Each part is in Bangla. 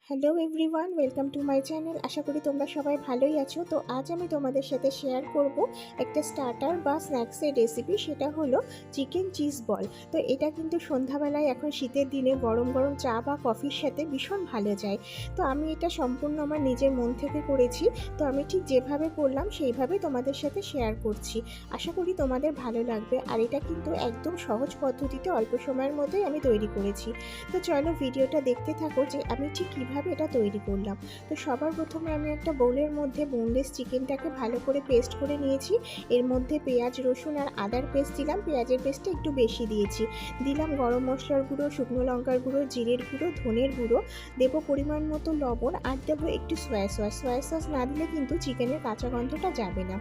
Hello everyone, welcome to my channel. আশা করি তোমরা সবাই ভালোই আছো। তো আজ আমি তোমাদের সাথে শেয়ার করব একটা স্টার্টার বা স্ন্যাক্সের রেসিপি। সেটা হলো চিকেন চিজ বল। তো এটা কিন্তু সন্ধ্যাবেলায় এখন শীতের দিনে গরম গরম চা বা কফির সাথে ভীষণ ভালো যায়। তো আমি এটা সম্পূর্ণ আমার নিজের মন থেকে করেছি। তো আমি ঠিক যেভাবে করলাম সেইভাবে তোমাদের সাথে শেয়ার করছি। আশা করি তোমাদের ভালো লাগবে। আর এটা কিন্তু একদম সহজ পদ্ধতিতে অল্প সময়ের মধ্যেই আমি তৈরি করেছি। তো চলো ভিডিওটা দেখতে থাকো যে আমি ঠিক কীভাবে এটা তৈরি করলাম। তো সবার প্রথমে আমি একটা বোলের মধ্যে বোনলেস চিকেনটাকে ভালো করে পেস্ট করে নিয়েছি। এর মধ্যে পেঁয়াজ, রসুন আর আদার পেস্ট দিলাম। পেঁয়াজের পেস্টটা একটু বেশি দিয়েছি। দিলাম গরম মশলার গুঁড়ো, শুকনো লঙ্কার গুঁড়ো, জিরের গুঁড়ো, ধনের গুঁড়ো, দেবো পরিমাণ মতো লবণ আর দেবো একটু সয়া সস। সয়া সস না দিলে কিন্তু চিকেনের কাঁচা গন্ধটা যাবে না।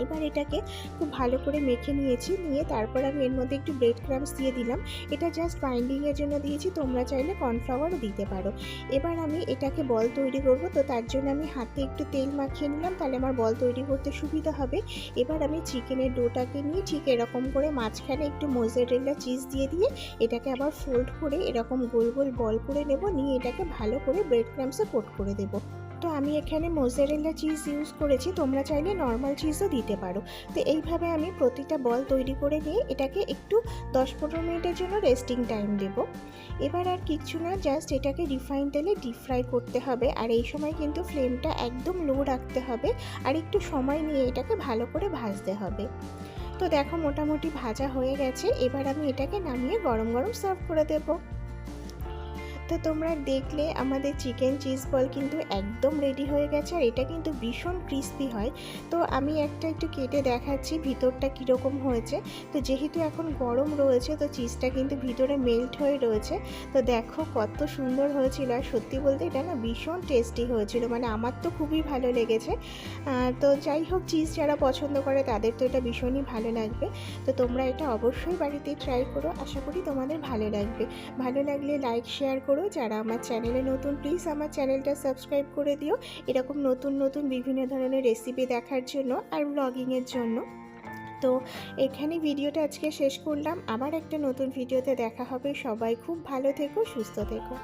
এবার এটাকে খুব ভালো করে মেখে নিয়েছি। নিয়ে তারপর আমি এর মধ্যে একটু ব্রেড ক্রাম্বস দিয়ে দিলাম। এটা জাস্ট বাইন্ডিংয়ের জন্য দিয়েছি, তোমরা চাইলে কর্নফ্লাওয়ারও দিতে পারো। এবার আমি এটাকে বল তৈরি করব। তো তার জন্য আমি হাতে একটু তেল মাখিয়ে নিলাম, তাহলে আমার বল তৈরি করতে সুবিধা হবে। এবার আমি চিকেনের ডোটাকে নিয়ে ঠিক এরকম করে মাঝখানে একটু মোজারেলা চিজ দিয়ে এটাকে আবার ফোল্ড করে এরকম গোল গোল বল করে নেব। নিয়ে এটাকে ভালো করে ব্রেড ক্রাম্বসে কোট করে দেবো। তো আমি এখানে মোজারেলা চিজ ইউজ করেছি, তোমরা চাইলে নর্মাল চিজও দিতে পারো। তো এইভাবে আমি প্রতিটা বল তৈরি করে নিয়ে এটাকে একটু 10-15 মিনিটের জন্য রেস্টিং টাইম দেব। এবার আর কিচ্ছু না, জাস্ট এটাকে রিফাইন তেলে ডিপ ফ্রাই করতে হবে। আর এই সময় কিন্তু ফ্লেমটা একদম লো রাখতে হবে আর একটু সময় নিয়ে এটাকে ভালো করে ভাজতে হবে। তো দেখো মোটামুটি ভাজা হয়ে গেছে। এবার আমি এটাকে নামিয়ে গরম গরম সার্ভ করে দেবো। তো তোমরা দেখলে আমাদের চিকেন চিজ বল কিন্তু একদম রেডি হয়ে গেছে। আর এটা কিন্তু ভীষণ ক্রিস্পি হয়। তো আমি একটা একটু কেটে দেখাচ্ছি ভিতরটা কীরকম হয়েছে। তো যেহেতু এখন গরম রয়েছে তো চিজটা কিন্তু ভিতরে মেল্ট হয়ে রয়েছে। তো দেখো কত সুন্দর হয়েছিল। আর সত্যি বলতে এটা না ভীষণ টেস্টি হয়েছিল, মানে আমার তো খুবই ভালো লেগেছে। তো যাই হোক, চিজ যারা পছন্দ করে তাদের তো এটা ভীষণই ভালো লাগবে। তো তোমরা এটা অবশ্যই বাড়িতে ট্রাই করো, আশা করি তোমাদের ভালো লাগবে। ভালো লাগলে লাইক শেয়ার করো। যারা আমার চ্যানেলে নতুন, প্লিজ আমার চ্যানেলটা সাবস্ক্রাইব করে দিও এরকম নতুন নতুন বিভিন্ন ধরনের রেসিপি দেখার জন্য আর ব্লগিংয়ের জন্য। তো এখানে ভিডিওটা আজকে শেষ করলাম। আবার একটা নতুন ভিডিওতে দেখা হবে। সবাই খুব ভালো থেকো, সুস্থ থেকো।